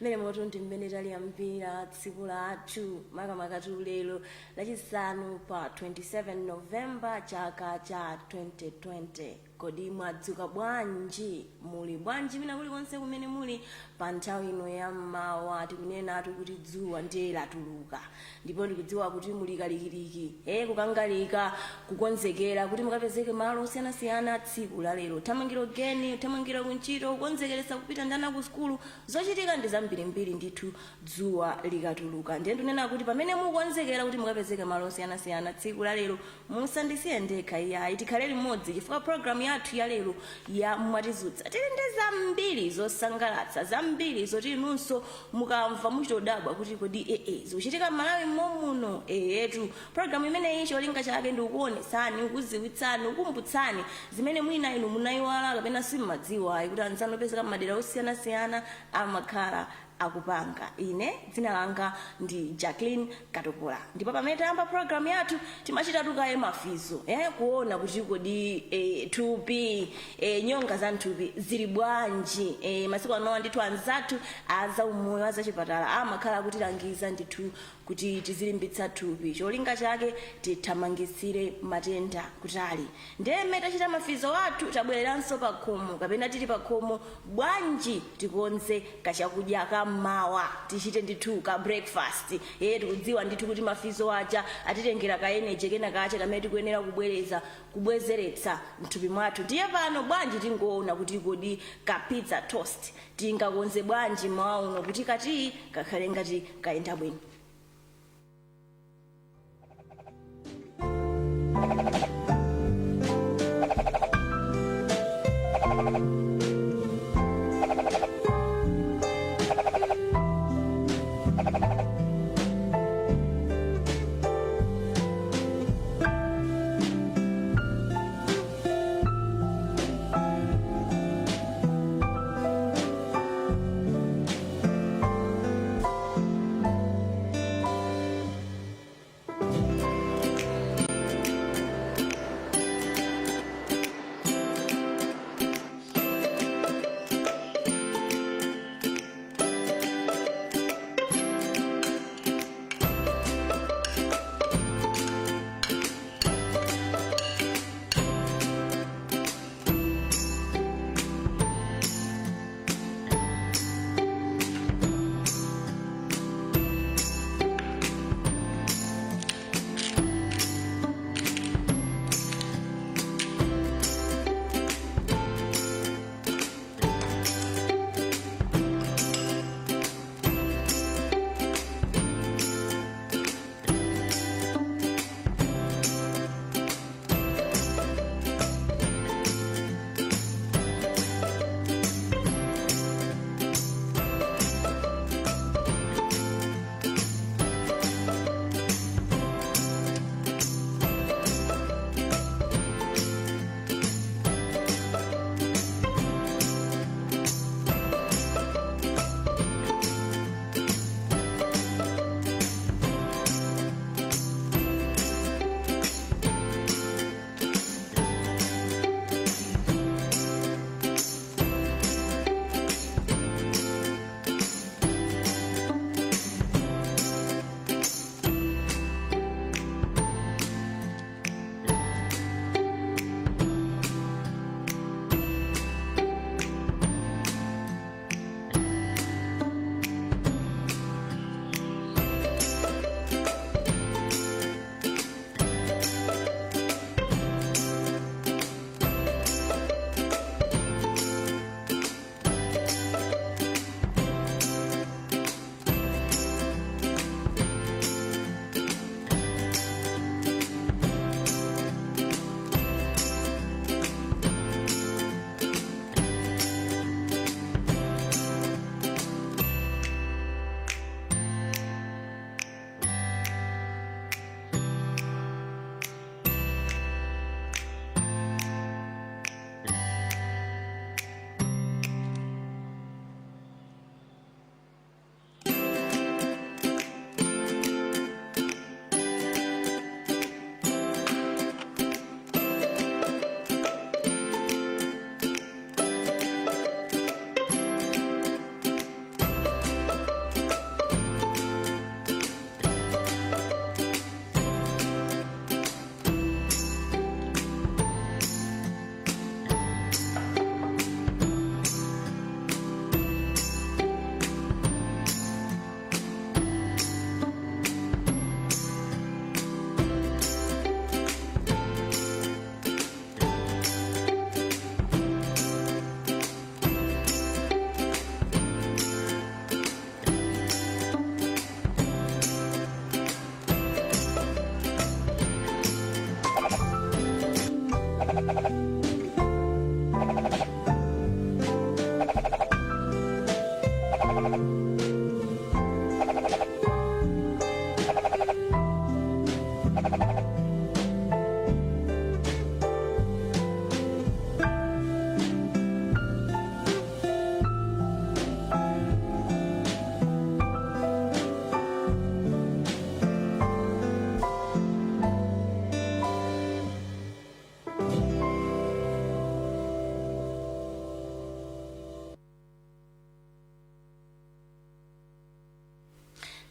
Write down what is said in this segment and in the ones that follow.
Mene moto ndimbene taliyambira tsiku lathu makamaka lero lachisanu pa 27 Novemba chaka cha 2020. Kodi mwadzuka bwanji? Muli bwanji mina kulikonse kumene muli pa nthawi ino yammawa tikunena kuti dzuwa ndiye latuluka, ndipo ndikudziwa kuti muli kalikiliki kukangalika kukonzekera kuti mukapezeke malo osiyanasiyana tsiku la lero. Thamangiro geni, thamangiro kunchito, kukonzekeresa kupita ndana ku skulu, zochitika ndi zambirimbiri ndithu dzuwa likatuluka. Ndiye ndinena kuti pamene mukonzekera kuti mukapezeke malo osiyanasiyana tsiku la lero, musandisiye ndekha iyayi, tikhale limodzi chifukwa program yathu ya lero ya mwatizutsa tili ndi zambiri zosangalatsa, zambiri zoti inunso mukamva muchitodabwa kuti kodi zikuchitika Malawi muno. Etu program imeneyi cholinga chake ndi kuonesani, kuziwitsani, kukumbutsani zimene mwina inu munayiwala kapena simmadziwa kuti anzanu opezeka m'madera osiyanasiyana amakhala akupanga. Ine dzina langa ndi Jacqueline Katopola, ndipo pamene tayamba program yathu timachita tukaye mafizo kuona kuti kodi thupi nyonga za nthupi zili bwanji. Masiku anowa ndithu anzathu aza umoyo azachipatala amakhala kutilangiza ndithu kuti tizilimbitsa thupi, cholinga chake tithamangisire matenda kutali. Ndeme tachita mafizo athu tabwereranso pa khomo, kapena tili pa khomo bwanji tikonze kachakudya kamawa, tichite ndithu ka breakfast. Tikudziwa ndithu kuti mafizo aja atitengera ka energy kena kache kamene tikuyenera kubwezeretsa mthupi mwathu. Ndiye pano bwanji tingoona kuti kodi ka pizza toast tingakonze bwanji mawa uno kuti kati kakhale ngati kayenda bwino.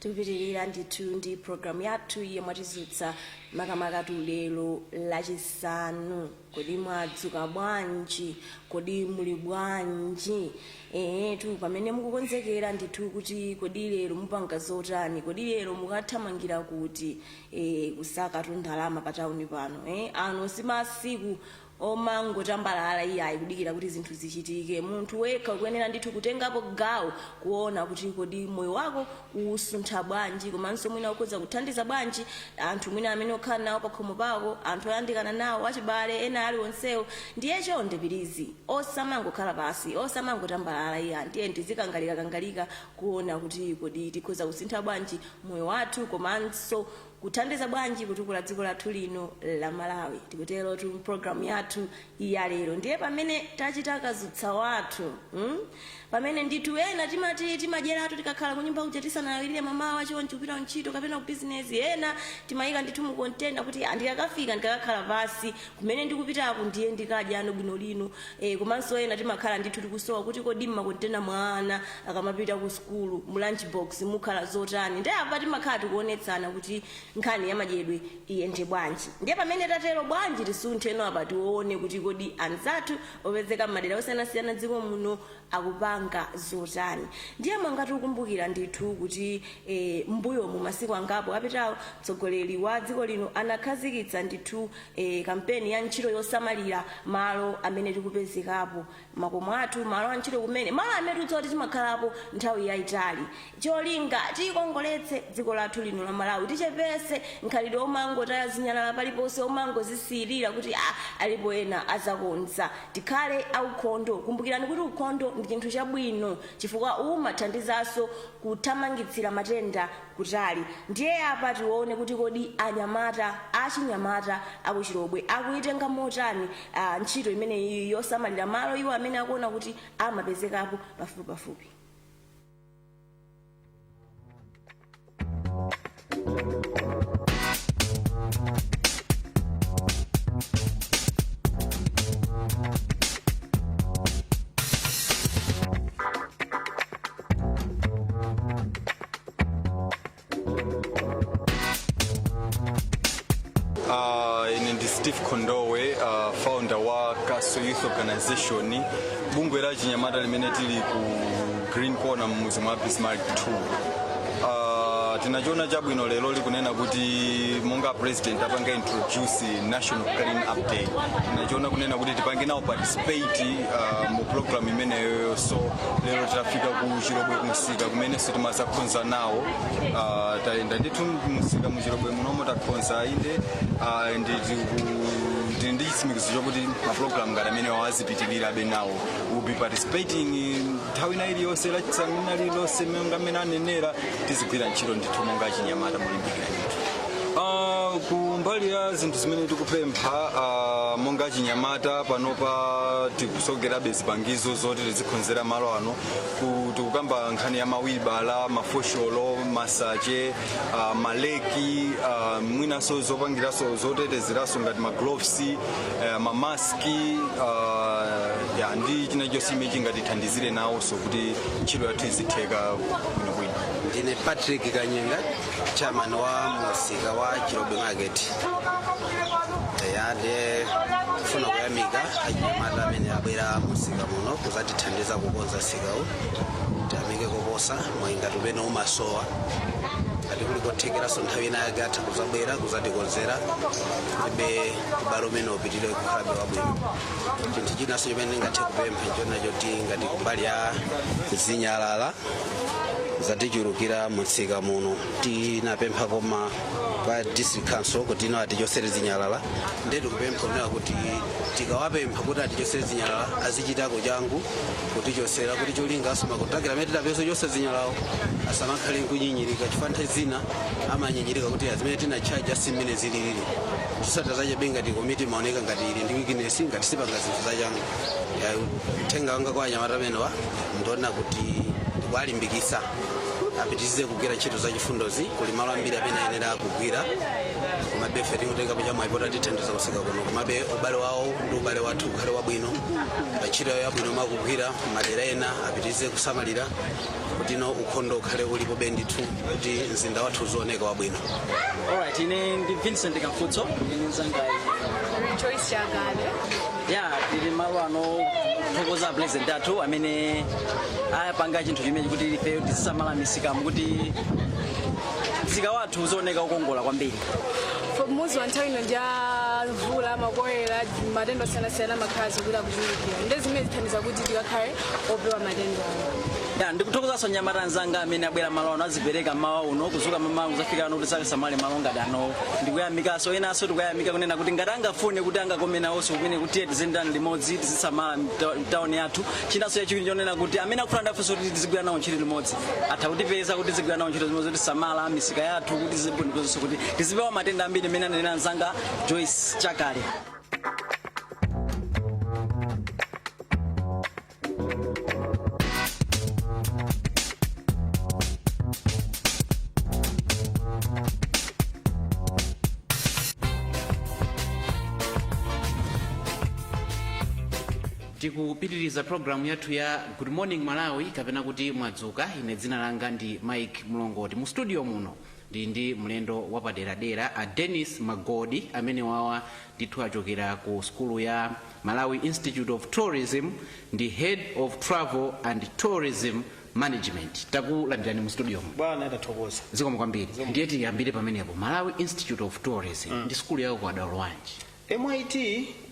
Tupitirira ndithu ndi program yathu yemwatizutsa makamaka lero lachisanu. Kodi mwadzuka bwanji? Kodi muli bwanji? Tu pamene mukukonzekera ndithu kuti kodi lero mupanga zotani? Kodi lero mukathamangira kuti kusaka ndalama pa tauni pano. Ano simasiku omangotambalala iyayi kudikira kuti zinthu zichitike. Munthu wekha kuyenera ndithu kutengapo gawo kuona kuti kodi moyo wako usuntha bwanji, komanso mwina ukhoza kuthandiza bwanji anthu mwina amene okhala nawo pa khomo pako, anthu oyandikana nawo achibale ena ali onsewo. Ndiye chonde pirizi osamangokhala pasi, osamangotambalala iya, ndiye tizikangalika kuona kuti kodi tikhoza kusintha bwanji moyo wathu, komanso kuthandiza bwanji kutukula dziko lathu lino la Malawi. Tikutero tu program yathu ya lero. Ndiye pamene tachita kazutsa wathu, pamene ndithu ena timati timadyeratu tikakhala kunyumba kuja tisanalire mamawa chonchi kupita ntchito kapena ku business, ena timayika ndithu mu container kuti andikakafika ndikakhala pasi kumene ndikupitako ndiye ndikadya ano bwino lino. Komanso ena timakhala ndithu tikusowa kuti kodi mu container mwana akamapita ku school mu lunch box mukhala zotani. Ndiye apa timakhala tikuonetsana kuti nkhani ya madyedwe iyende bwanji. Ndiye pamene tatero bwanji tisunthe eno apa tione kuti kodi anzathu opezeka madera osiyanasiyana dziko muno akupanga zotani. Ndiye mwangati ukumbukira ndithu kuti mbuyo mu masiku angapo apitawo mtsogoleri wa dziko lino anakhazikitsa ndithu kampeni ya ntchito yosamalira malo amene tikupezekapo makomo athu, malo a ntchito kumene malo amene tidzoti timakhalapo nthawi yayitali. Cholinga tikongoletse dziko lathu lino la Malawi, tichepese nkhalidwe omangotaya zinyalala paliponse, omangozisirira kuti alipo ena azakonza. Tikhale aukhondo. Kumbukirani kuti ukhondo ndi chinthu chabwino chifukwa umathandizanso kuthamangitsira matenda kutali. Ndiye apa tione kuti kodi anyamata achinyamata akuchirobwe akuitenga motani ntchito imene yosamalira malo iwo amene akuona kuti amapezekapo pafupi. Steve Kondowe, founder wa Kaso Youth Organization, bungwe la chinyamata limene tili ku Green Corner mmuzi mwa Bismarck 2. Tinachiona chabwino lero likunena kuti monga president apanga introduce National Clean Up Day. Tinachiona kunena kuti tipange nawo participate mu program imeneyo, so lero tafika ku Chirobwe kumusika kumene sitimazakhonza nawo. Taenda ndithu musika mu Chirobwe munomo takhonza inde ndi chitsimikizo chokuti maprogram ngati amene wazipitirira abe nawo. We'll be participating nthawi ina iliyonse lachitsamina lilonse monga amene anenera tizigwira ntchito ndithu monga chinyamata mulimbikira ndithu. Kumbali ya zinthu zimene tikupempha monga chinyamata panopa tikusogerabe zipangizo zoti tizikhonzera malo ano. Tikukamba nkhani ya mawilibala, mafosholo, masache, maleki, mwinaso zopangiraso zotetezeraso ngati magloves, mamaski, ndi china chonse chimene chingatithandizire nawo so kuti ntchito yathu izitheka bwinobwino. Ndine Patrick Kanyenga, chairman wa musika wa Chirobwe Market. Ndiye kufuna kuyamika achinyamata amene abwera musika muno kuzatithandiza kukonza sikawu. Tiyamike koposa mwingati umene umasowa. Kati kuli kothekeraso nthawi ina yake atha kuzabwera kuzatikonzera ibe kubalo umene upitire kukhalabe wabwino. Chinthu chinaso chimene ndingathe kupempha chona choti ngati kumbali ya zinyalala zatichulukira musika muno. Tinapempha koma pa district council kuti ino atichosere zinyalala. Ndiye tikupempha kunena kuti tikawapempha kuti atichosere zinyalala azichitako changu kutichosera kuti cholingaso makotakira amene tidapeza chonse zinyalala asamakhale kunyinyirika chifukwa nthawi zina amanyinyirika kuti azimene tinachaja simene zililili. Tisatazache benga tikomiti maoneka ngati ili ndi weakness ngati sipanga zinthu zachangu. Uthenga wanga kwa anyamata amenewa ndiona kuti ndikuwalimbikitsa apitirize kugwira ntchito za chifundozi kuli malo ambiri amene ayenera kugwira komabe ife tikutenga pacha mwaipota tithandiza kusika kuno komabe ubale wawo ndi ubale wathu ukhale wabwino ntchito yawo yabwino makugwira madera ena apitirize kusamalira kuti no ukhondo ukhale ulipo bendithu kuti mzinda wathu uzooneka wabwino. Alright, ine ndi Vincent Kamfutso ine nzangai Choice Chagale. Yeah, tili malo ano thokoza president athu amene ayapanga chinthu chimene kuti ife tisamala misikamu kuti msika wathu uzooneka ukongola kwambiri. Muzi wa nthawi ino njavula makoera matendo osiyanasiyana makhazi kuda kuchulukira ndi zimene zithandiza kuti tikakhale opewa matendo Ya ndikuthokozanso nyamata anzanga amene abwera malo ano azipereka mawa uno kuzuka mama kuzafika ano kuti sakasamale malo ngati ano ndikuyamikaso enanso tikuyamika kunena kuti ngati angafune kuti angakomena onso kumene kuti tizendani limodzi tizisamala mtawuni yathu chinanso yachiwiri chonena kuti amene akufuna ndafunso kuti tizigwira nawo ntchito limodzi atha kutipeza kuti tizigwira nawo ntchito limodzi tisamala misika yathu kuti zibunikonso kuti tizipewa matenda ambiri amene ananena anzanga Joyce Chakale. tikupitiriza programu yathu ya Good Morning Malawi kapena kuti mwadzuka. Ine dzina langa ndi Mike Mlongoti. Mu studio muno ndi mlendo wapaderadera a Dennis Magodi amene wawa ndithu achokera ku skulu ya Malawi Institute of Tourism ndi Head of Travel and Tourism Management. Takulandirani mu studio muno. Bwana ndathokoza. Zikomo kwambiri. Ndiye tiyambire pamenepo. Malawi Institute of Tourism ndi skulu yako kwa dalo wanji. MIT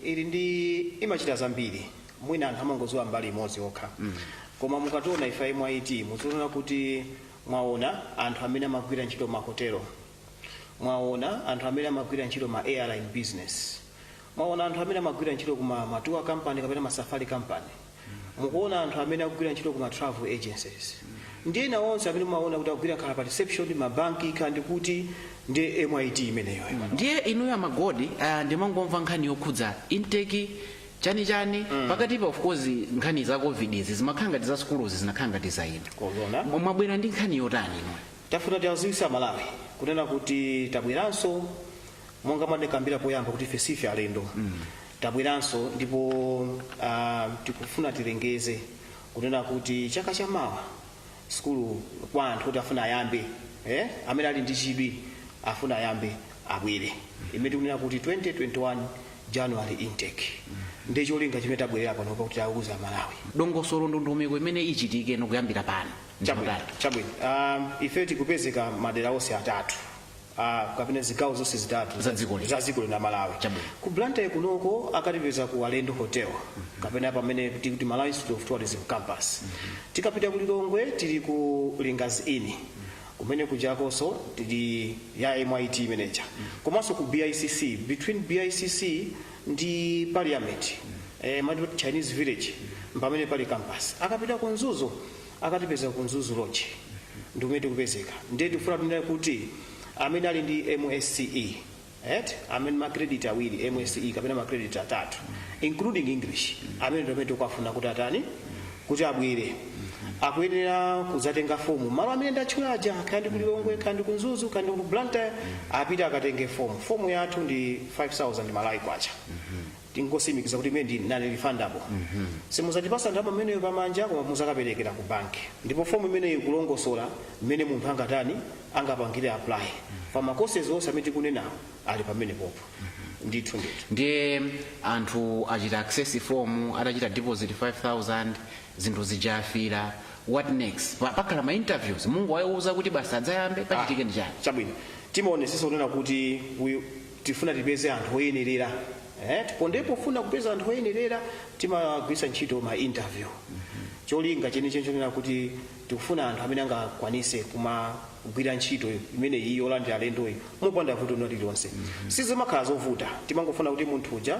ili ndi imachita zambiri. Mwina anthu amangoziwa mbali imodzi okha. Koma mukationa ife MIT mutiona kuti mwaona anthu amene amagwira ntchito mahotelo, mwaona anthu amene amagwira ntchito ma airline business, mwaona anthu amene amagwira ntchito kuma tour company kapena ma safari company, mukuona anthu amene akugwira ntchito kuma travel agencies. Ndiye na onse amene mwaona kuti akugwira khala pa reception mabanki kandi kuti ndi MIT imeneyo. Ndiye inuyo Magodi ndimangomva nkhani yokhudza intake chani pakati pa of course nkhani za covid izi zimakhala ngati za skuluzi zinakhala ngati za ino. Kolona Mwabwera ndi nkhani yotani ino? Tafuna tiwaziwisa Malawi kunena kuti tabweranso monga madekambira poyamba kuti ife sife alendo. Tabweranso ndipo tikufuna tilengeze kunena kuti chaka chamawa skulu kwa anthu kuti afuna ayambe amene ali ndi chidwi afuna ayambe abwere. Imene tikunena kuti 2021 January intake. Ndi cholinga chimene tabwerera pano kuti tauza Malawi. Dongosolo ndondomeko imene ichitike nokuyambira pano. Chabwino. Ife tikupezeka madera onse atatu. Kapena zigawo zonse zitatu za dziko la Malawi. Ku Blantyre kunoko akatipeza ku Alendo Hotel. Kapena pamene tikuti Malawi Institute of Tourism campus. Tikapita ku Lilongwe tili ku Lingazi Inn. Kumene kujakonso tili ya MIT manager. Komanso ku BICC, between BICC ndi Parliament, Chinese Village, pamene pali campus. Akapita ku Nzuzu, akatipeza ku Nzuzu Lodge. Ndimene tikupezeka. Ndiye tikufuna tunena kuti amene ali ndi MSCE, amene ma credit awiri MSCE kapena ma credit atatu, including English, amene ndomene tikufuna kuti atani kuti abwere. Akuyenera kuzatenga fomu malo amene ndatchulaja kandi ku Lilongwe kandi ku Nzuzu kandi ku Blantyre apita akatenge fomu. Fomu yathu ndi 5,000 Malawi kwacha. Tingosimikiza kuti imene ndi non-refundable. Simuzatipasa ndalama imeneyo pamanja koma muzakaperekera ku banki. Ndipo fomu imeneyo kulongosola imene munthu angatani angapangire apply. Fama courses onse amene tikunenawo ali pamene popo. Ndithu. Ndiye anthu achita access form atachita deposit 5,000 zinthu zijafira. What next? Pakala ma interviews Mungu wayuza kuti basa adzayambe pachitike ndi chani? Chabwino. Timaonesesa kunena kuti tifuna tipeze anthu oyenerera. Tipondepo funa kupeza anthu oyenerera timagwisa ntchito ma interview. Cholinga chenicho chonena kuti tikufuna anthu amene angakwanise kugwira ntchito imene iyo olandira alendoyi mopanda vuto lililonse. Sizimakhala zovuta. Timangofuna kuti munthu uja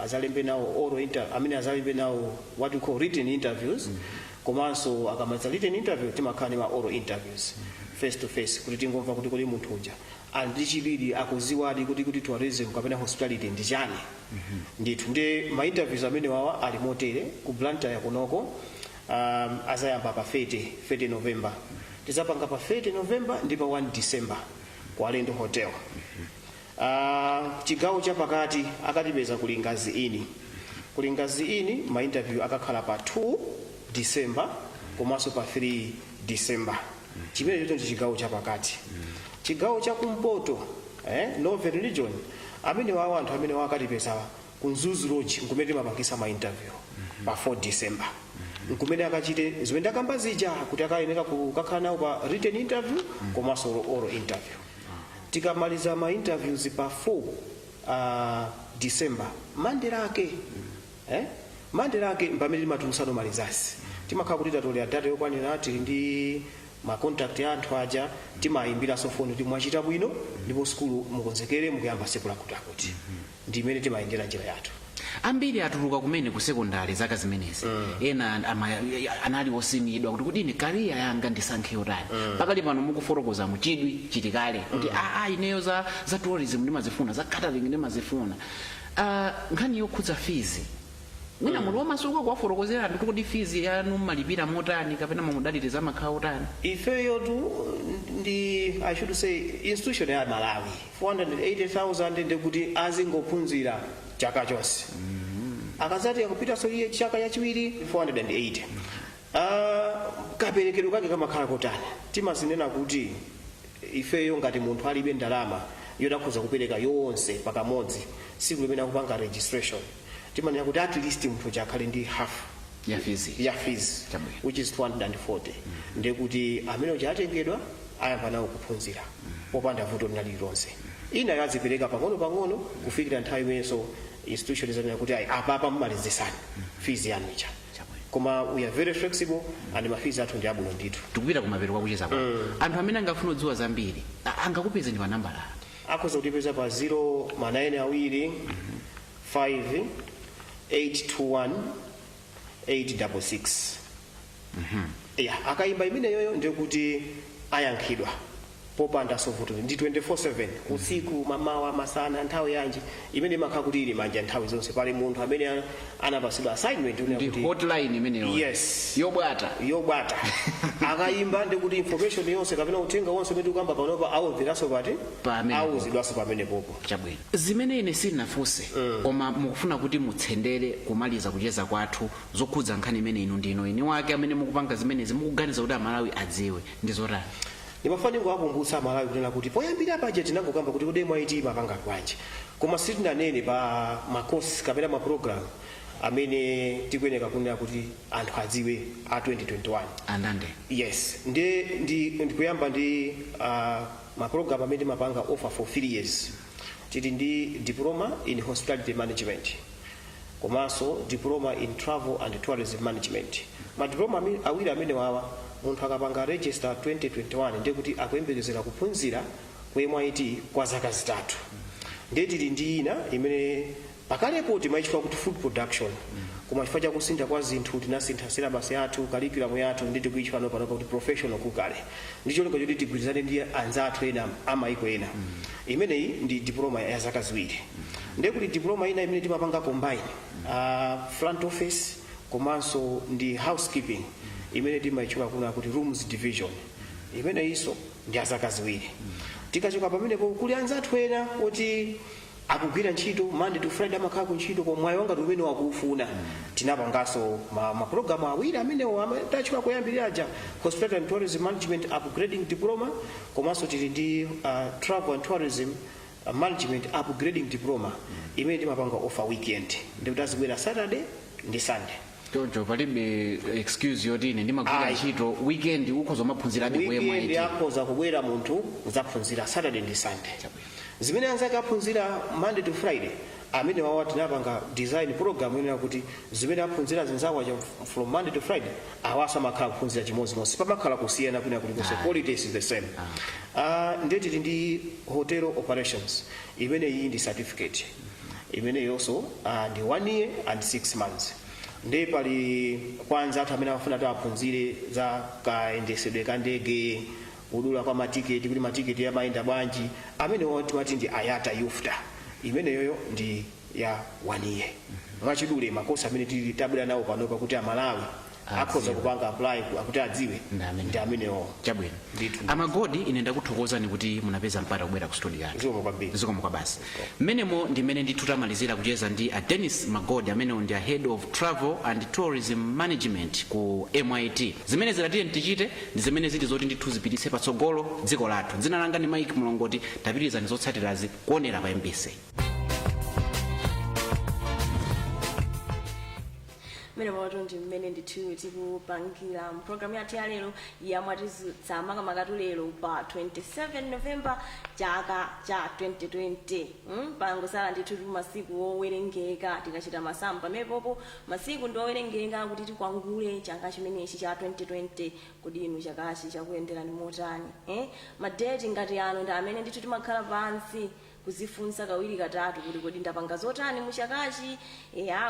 azalembe nawo oral interview, amene azalembe nawo what we call written interviews. Komanso akamaliza written interview timakhala ma oral interviews face to face kuti tingomva kuti kodi munthu uja ndi chibidi akuziwadi kuti tourism kapena hospitality ndi chani. Ndithu ndi ma interviews amene wawa ali motere ku Blantyre kunoko azayamba pa 30 November tizapanga pa 30 November ndi pa 1 December ku Alendo Hotel. Chigawo chapakati akatipeza kulingazi ini. Kulingazi ini ma interview akakhala pa 2 December komanso pa 3 December. Chimene ndi chigawo chapakati. Chigawo chakumpoto Northern Region amene wa anthu amene wakatipeza ku Mzuzu Lodge nkumene mapangisa ma interview pa 4 December. Nkumene akachite zimene akamba zija kuti akayenera kukakhala nawo pa written interview komanso oral interview. Tikamaliza ma interviews pa 4 December Monday lake mpamene timatumusano malizasi timakhala kuti tatolera data yokwanira tili ndi ma contact ya anthu aja timayimbira sofoni kuti mwachita bwino ndipo skulu mukonzekere mukuyamba sekula kuti ndi imene timayendera njira yathu. Ambiri atuluka kumene ku secondary zaka zimenezi ena anali osimidwa kuti ine career yanga ndisankhe yotani pakali pano mukufotokoza muchidwi chitikale kuti ineyo za tourism ndimazifuna za catering ndimazifuna. Nkhani yokhudza fees mwina mulo masuka kwafotokozera ndi kuti fees yanu malipira motani kapena mamudaliriza makhala otani. Ifeyo tu ndi I should say institution ya Malawi 480,000 ndikuti azingophunzira chaka chonse. Akazati akupita so iye chaka yachiwiri 480. Kaperekedwe kake kamakhala kotani. Timazinena kuti ifeyo ngati munthu alibe ndalama yodakhoza kupereka yonse pakamodzi siku limene akupanga registration. Timanena kuti at least munthu chakhale ndi half ya fees which is 240. Ndekuti amene uchatengedwa ayamba nawo kuphunzira popanda vuto linalilonse. Ina yazipereka pang'ono kufikira nthawi imenso institution zanena kuti apa mmalizisani fees yanu icha. Koma we are very flexible and ma fees athu ndi abwino ndithu. Tikupita kumapero kwakucheza kwa anthu amene angafuna kudziwa zambiri angakupeza ndi manambala akhoza kutipeza pa 092 5 821 866. Akayimba imene yoyo ndikuti ayankhidwa popanda sovuto ndi 24/7 usiku mamawa masana nthawi yanji imene makhala kuti ili manja nthawi zonse pali munthu amene anapasidwa assignment ndi hotline imene yes yobwata akayimba ndikuti information yonse kapena uthenga wonse umene ukamba panopa awumviraso pati awuzidwaso pamene popo. Chabwino zimene ine sinafunse koma mukufuna kuti mutsendere kumaliza kucheza kwathu zokhudza nkhani imene inu ndino ine wake amene mukupanga zimenezi mukuganiza kuti Amalawi adziwe ndi zotani. Nimafanira kuwakumbutsa Malawi kunena kuti poyambira budget tinangokamba kuti kodi MIT mapanga bwanji koma sitinanene pa makosi kapena ma program amene tikuyeneka kunena kuti anthu adziwe a 2021 andande. Yes ndikuyamba ndi ma program amene mapanga offer for 3 years. Tili ndi diploma in hospitality management komanso diploma in travel and tourism management. Ma diploma awiri amene wawa munthu akapanga register 2021 ndikuti akuyembekezera kuphunzira ku MIT kwa zaka zitatu. Ndetili ndi ina imene pakalepo timayitchula kuti food production koma chifukwa chakusintha kwa zinthu tinasintha syllabus yathu curriculum yathu ndi tikuyitchula pano kuti professional cookery ndicho linga choti tigwirizane ndi anzathu ena amayiko ena. Imeneyi ndi diploma ya zaka ziwiri. Ndekuti diploma ina imene timapanga combine front office komanso ndi housekeeping imene timayitchula kuna kuti rooms division imene iso ndi azaka ziwiri. Tikachoka pamenepo kuli anzathu ena oti akugwira ntchito Monday to Friday amakhala ku ntchito koma mwayi wanga umene wakufuna tinapanganso ma program awiri amene tachula kuyambirira hospitality and tourism management upgrading diploma komanso tili ndi travel and tourism management upgrading diploma imene timapanga offer weekend ndikuti azibwera Saturday ndi Sunday. Jojo palibe excuse yoti ine ndimagwira ntchito weekend ukhoza maphunzirabe ku MIT. Weekend akhoza kubwera munthu uzaphunzira Saturday ndi Sunday. Zimene anzake aphunzira Monday to Friday amene wawa tinapanga design program ina kuti zimene aphunzira zinzawa from Monday to Friday awasa makhala kuphunzira chimodzimodzi pamakhala kusiyana kuna kuti quality is the same. Ndeti ndi hotel operations imene iyi ndi certificate imene yonso ndi 1 year and 6 months. Ndi pali kwanza athu amene afuna aphunzire za kayendesedwe ka ndege kudula kwa matiketi kuti matiketi yamayenda bwanji amene wati ndi ayata yufta imene yoyo ndi ya 1 year. Mwachidule makosi amene tabwera nawo panopa kuti Amalawi akhoza kupanga apply akuti adziwe ndi amenewo. Chabwino. Amagodi ine ndakuthokozani kuti munapeza mpata kubwera ku studio yathu. Zikomo kwa basi. Mmenemo ndi mmene nditutamalizira kucheza ndi Dennis Magodi amenewo ndi head of travel and tourism management ku MIT. Zimene zilatiye tichite ndi zimene ziti zoti ndithu zipititse patsogolo dziko lathu. Dzina langa ndi Mike Mulongoti, tapitirizani zotsatirazi kuonera pa MBC. Mene mawatondi mmene ndithu tikupangira program yathu ya lero yamwatizutsa makamaka lero pa 27 November chaka cha 2020. Pangosala ndithu masiku owerengeka tikachita masamba mepopo masiku ndi owerengeka kuti tikwangule chaka chimenechi cha 2020 kodi inu chakachi chakuyenderani motani. Madeti ngati ano ndi amene ndithu timakhala pansi kuzifunsa kawiri katatu kuti kodi ndapanga zotani muchakachi.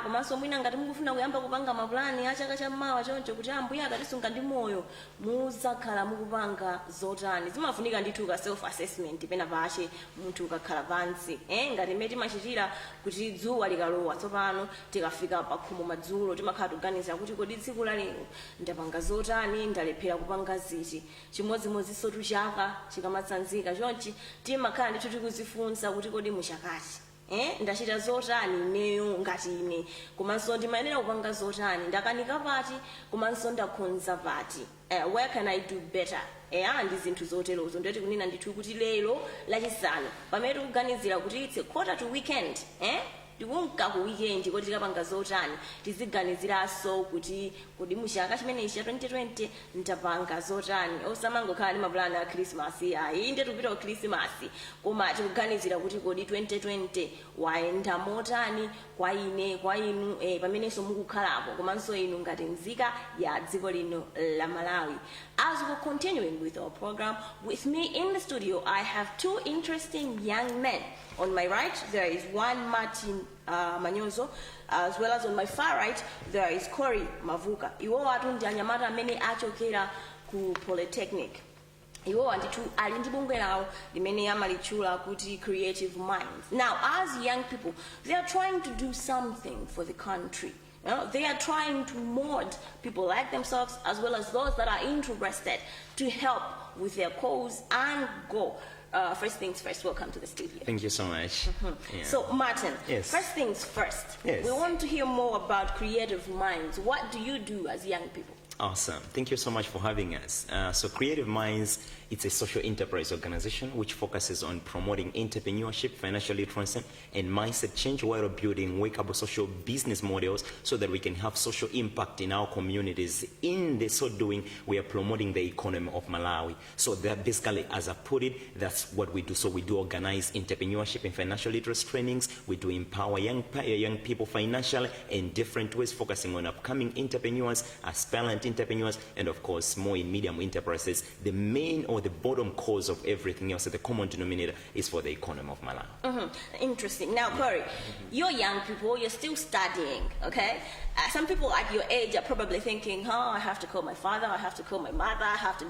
Komanso mwina ngati mukufuna kuyamba kupanga mapulani achaka chammawa choncho kuti ambuya akatisunga ndi moyo muzakhala mukupanga zotani. Zimafunika ndithu ka self assessment pena pache munthu ukakhala pansi ngati mmene timachitira kuti dzuwa likalowa tsopano tikafika pa khomo madzulo timakhala tuganiza kuti kodi tsiku la lero ndapanga zotani, ndalephera kupanga ziti. Chimodzimodzi sotu chaka chikamatsanzika chonchi timakhala ndithu tikuzifunsa kuti kodi muchakachi ndachita zotani neyo ngati ine, komanso ndimayenera kupanga zotani, ndakanika pati komanso ndakhonza pati, where can I do better. Ndi zinthu zoterozo ndoti kunena ndithu kuti lero lachisanu pamene tikuganizira kuti it's a quarter to weekend tikunka ku weekend kuti tikapanga zotani tiziganiziranso kuti kodi muchaka chimenechi cha 2020 ndapanga zotani. Osamangokhala ndi mapulani a Christmas ayi nde tupita ku Christmas koma tikuganizira kuti kodi 2020 wayenda motani kwa ine kwa inu pamenenso mukukhalapo komanso inu ngati nzika ya dziko lino la Malawi. As we're continuing with our program, with me in the studio I have two interesting young men. On my right there is one Martin Manyozo, as well as on my far right there is Corey Mavuka. Iwo watu ndi anyamata amene achokera ku Polytechnic. Iwo ndithu ali ndi bungwe lawo limene amalitchula kuti Creative Minds. Now, as young people, they are trying to do something for the country. They are trying to mold people like themselves as well as those that are interested to help with their cause and goal. First things first, welcome to the studio. Thank you so much. Yeah. So, Martin, yes. First things first, yes. We want to hear more about Creative Minds. What do you do as young people? Awesome. Thank you so much for having us. So Creative Minds, it's a social enterprise organization which focuses on promoting entrepreneurship, financial literacy, and mindset change while building workable social business models so that we can have social impact in our communities. In the so doing, we are promoting the economy of Malawi. So that basically, as I put it, that's what we do. So we do organize entrepreneurship and financial literacy trainings. We do empower young people financially in different ways, focusing on upcoming entrepreneurs, aspirant entrepreneurs, and of course small and medium enterprises. The main or the bottom cause of everything else, the common denominator, is for the economy of Malawi. Interesting. Now, Corey, you're young people, you're still studying, okay? Some people at your age are probably thinking, I have to call my father, I have to call my mother, I have to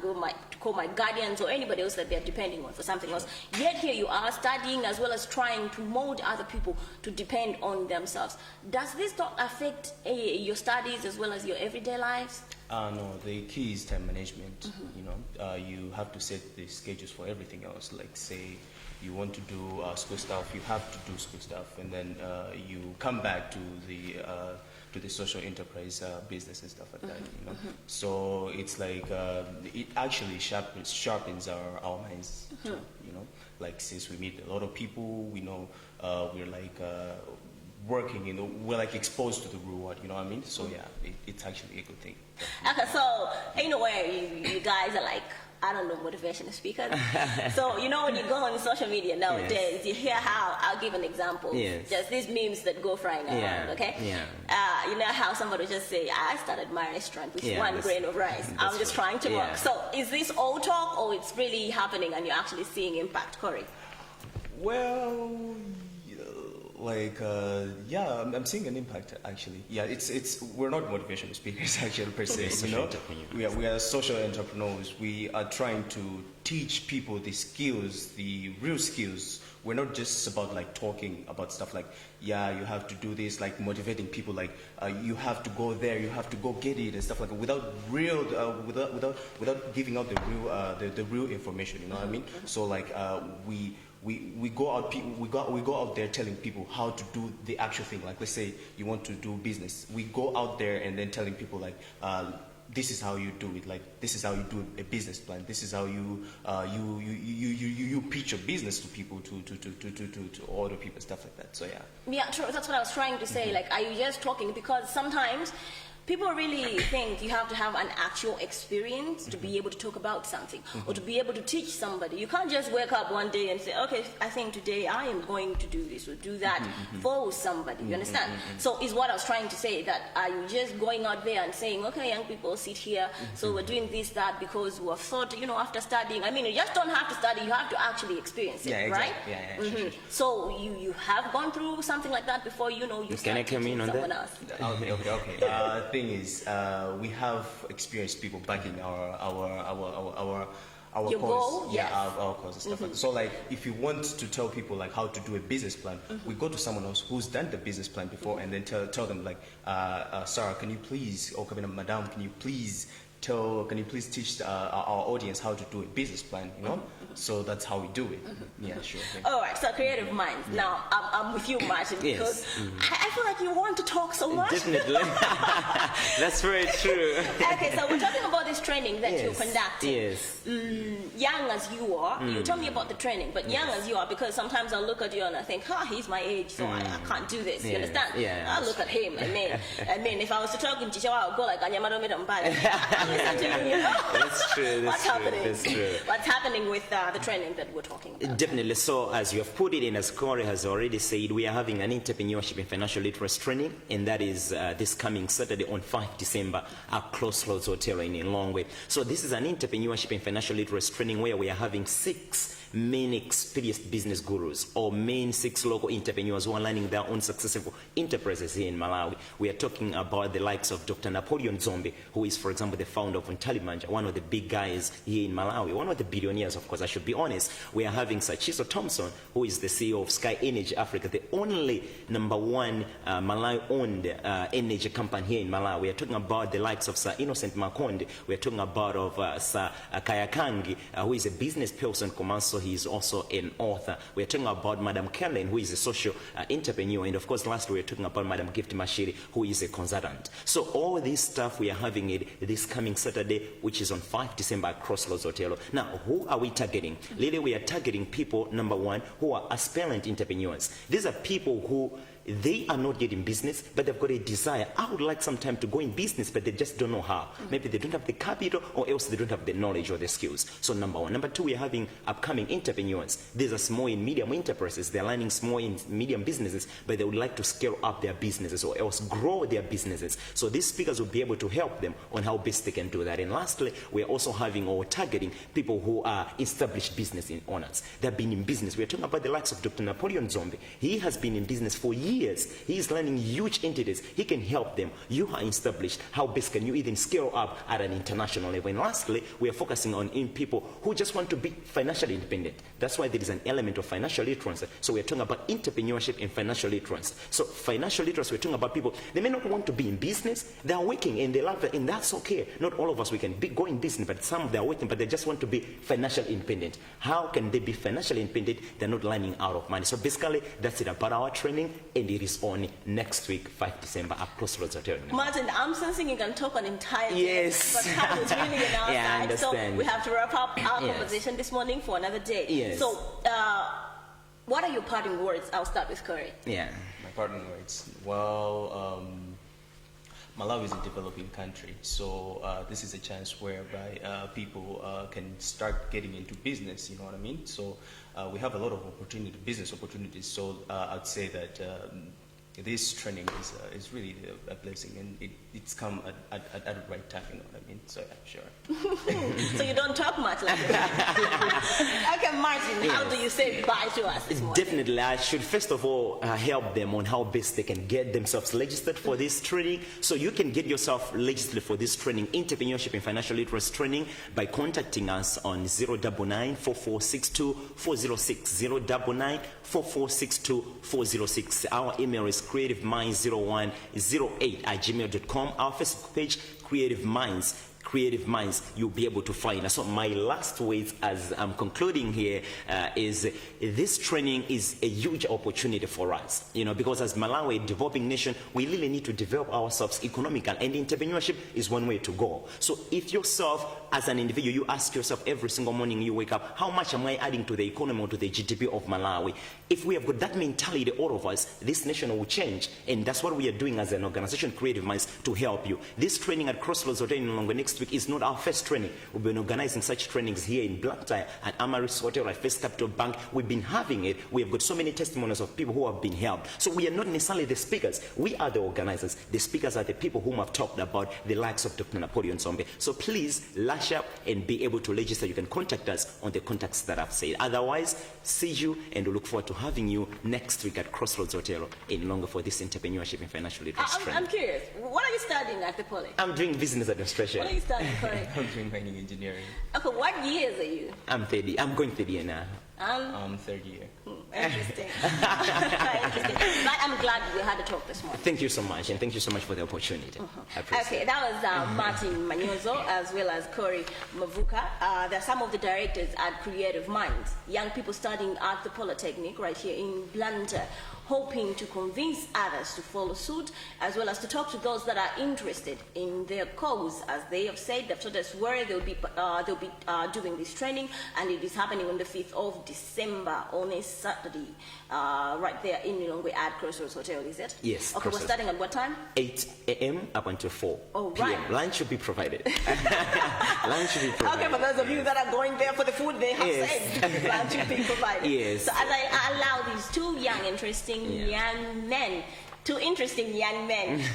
call my guardians or anybody else that they're depending on for something else. Yet here you are studying as well as trying to mold other people to depend on themselves. Does this not affect your studies as well as your everyday lives? No, the key is time management. You know, you have to set the schedules for everything else. Like say, you want to do school stuff, you have to do school stuff, and then you come back to the social enterprise business and stuff like that. You know, so it's like it actually sharpens our minds. Too, you know, like since we meet a lot of people, we know we're like. Working, you know, we're like exposed to the real world, you know what I mean? So yeah, it's actually a good thing. Okay, so in a way, you guys are like, I don't know, motivational speakers. So you know when you go on social media nowadays, you hear how, I'll give an example, just these memes that go flying around, okay? You know how somebody just say, I started my restaurant with 1 grain of rice. I'm just trying to work. So is this all talk or it's really happening and you're actually seeing impact, Corey? Well, like yeah, I'm seeing an impact actually. Yeah, it's we're not motivational speakers actually per se. You know, we are social entrepreneurs. We are trying to teach people the skills, the real skills. We're not just about like talking about stuff like, yeah, you have to do this, like motivating people, like you have to go there, you have to go get it and stuff like that, without real, without giving out the real information. You know what I mean? So like we go out there telling people how to do the actual thing. Like let's say you want to do business, we go out there and then telling people like, this is how you do it. Like this is how you do a business plan. This is how you pitch your business to people, to other people, stuff like that. So yeah. Yeah, true. That's what I was trying to say. Like, are you just talking? Because sometimes people really think you have to have an actual experience to be able to talk about something or to be able to teach somebody. You can't just wake up one day and say, okay, I think today I am going to do this or do that for somebody. You understand? So is what I was trying to say, that are you just going out there and saying, okay, young people, sit here, so we're doing this, that, because we have thought, you know, after studying. I mean, you just don't have to study, you have to actually experience it, right? Yeah, sure. So you have gone through something like that before, you know, you start teaching someone else. Okay. Thing is, we have experienced people backing our Your course, goal? Yes. our course and stuff like that. So like, if you want to tell people like how to do a business plan, we go to someone else who's done the business plan before, and then tell them like, Sarah, can you please, or Madam, can you please teach our audience how to do a business plan, you know? So that's how we do it. Yeah, sure. All right, so creative minds. Now, I'm with you, Martin, because I feel like you want to talk so much. Definitely. That's very true. Okay, so we're talking about this training that you're conducting. Yes. Young as you are, you tell me about the training, but young as you are, because sometimes I look at you and I think, he's my age, so I can't do this. You understand? Yeah. I look at him, I mean, if I was to talk in Chichewa, I would go like, listen to me, you know? That's true. What's happening? That's true. What's happening with the training that we're talking about? Definitely. So as you have put it in, as Corey has already said, we are having an entrepreneurship and financial literacy training, and that is this coming Saturday on 5 December at Crossroads Hotel in Longway. So this is an entrepreneurship and financial literacy training where we are having 6 main experienced business gurus or main 6 local entrepreneurs who are running their own successful enterprises here in Malawi. We are talking about the likes of Dr. Napoleon Zombe, who is, for example, the founder of Ntalimanja, one of the big guys here in Malawi, one of the billionaires, of course, I should be honest. We are having Sachiso Thompson, who is the CEO of Sky Energy Africa, the only #1 Malawi-owned energy company here in Malawi. We are talking about the likes of Sir Innocent Makonde. We are talking about Sir Kayakangi, who is a business person, Komanso. He is also an author. We are talking about Madam Kellen, who is a social entrepreneur. And of course, lastly, we are talking about Madam Gift Mashiri, who is a consultant. So all this stuff, we are having it this coming Saturday, which is on 5 December at Crossroads Hotel. Now, who are we targeting? Really, we are targeting people, #1, who are aspirant entrepreneurs. These are people who they are not yet in business, but they've got a desire. I would like some time to go in business, but they just don't know how. Maybe they don't have the capital, or else they don't have the knowledge or the skills. So #1. #2, we are having upcoming entrepreneurs. These are small and medium enterprises. They're running small and medium businesses, but they would like to scale up their businesses or else grow their businesses. So these speakers will be able to help them on how best they can do that. And lastly, we are also having or targeting people who are established business owners. They've been in business. We are talking about the likes of Dr. Napoleon Zombe. He has been in business for years. He is running huge entities. He can help them. You are established. How best can you even scale up at an international level? And lastly, we are focusing on people who just want to be financially independent. That's why there is an element of financial literacy. So we are talking about entrepreneurship and financial literacy. So financial literacy, we're talking about people, they may not want to be in business. They are working and they love it, and that's okay. Not all of us, we can go in business, but some they are working, but they just want to be financially independent. How can they be financially independent? They're not running out of money. So basically, that's it about our training, and it is on next week, 5 December, at Crossroads Hotel. Martin, I'm sensing you can talk an entire day, yes, but time is really in our yeah, side, I understand. so we have to wrap up our Yes. conversation this morning for another day. Yes. So, what are your parting words? I'll start with Curry. Yeah. My parting words. Well, Malawi is a developing country, so this is a chance whereby people can start getting into business, you know what I mean? So we have a lot of business opportunities, so I'd say that this training is really a blessing, and it's come at the right time, you know what I mean? So yeah, sure. So you don't talk much like that. Okay, Martin, how do you say bye to us this morning? Definitely, I should first of all help them on how best they can get themselves registered for this training. So you can get yourself registered for this training, entrepreneurship and financial literacy training, by contacting us on 099 4462 406 099 4462 406. Our email is creativemind0108@gmail.com. Our Facebook page, Creative Minds, you'll be able to find us. So my last words as I'm concluding here is this training is a huge opportunity for us, because as Malawi, a developing nation, we really need to develop ourselves economically, and entrepreneurship is one way to go. So if yourself, as an individual, you ask yourself every single morning you wake up, how much am I adding to the economy or to the GDP of Malawi? If we have got that mentality, all of us, this nation will change, and that's what we are doing as an organization, Creative Minds, to help you. This training at Crossroads Hotel in Longo next week is not our first training. We've been organizing such trainings here in Blantyre at Amaris Hotel, at First Capital Bank. We've been having it. We have got so many testimonies of people who have been helped. So we are not necessarily the speakers. We are the organizers. The speakers are the people whom have talked about, the likes of Dr. Napoleon Sombe. So please lash up and be able to register. You can contact us on the contacts that I've said. Otherwise, see you, and we look forward to having you next week at Crossroads Hotel in Longo for this entrepreneurship and financial literacy training. I'm curious. What are you studying at the Poly? I'm doing business administration. What are you studying, Corey? I'm doing mining engineering. Okay, what years are you? I'm 30. I'm going 30 year now. Third year. Interesting. Interesting. But I'm glad we had a talk this morning. Thank you so much, and thank you so much for the opportunity. I appreciate Okay, that was Martin Manyozo as well as Corey Mavuka. They're some of the directors at Creative Minds, young people studying at the Polytechnic right here in Blantyre, hoping to convince others to follow suit, as well as to talk to those that are interested in their cause. As they have said, they've told us where they'll be doing this training, and it is happening on the 5th of December on a Saturday, right there in Lilongwe at Crossroads Hotel, is it? Yes. Okay, we're starting at what time? 8 a.m. up until 4 Oh, p.m. right. Lunch should be provided. Lunch should be provided. Okay, for those of you that are going there for the food, they have Yes. said lunch will be provided. Yes. So as I allow these two young, interesting young men,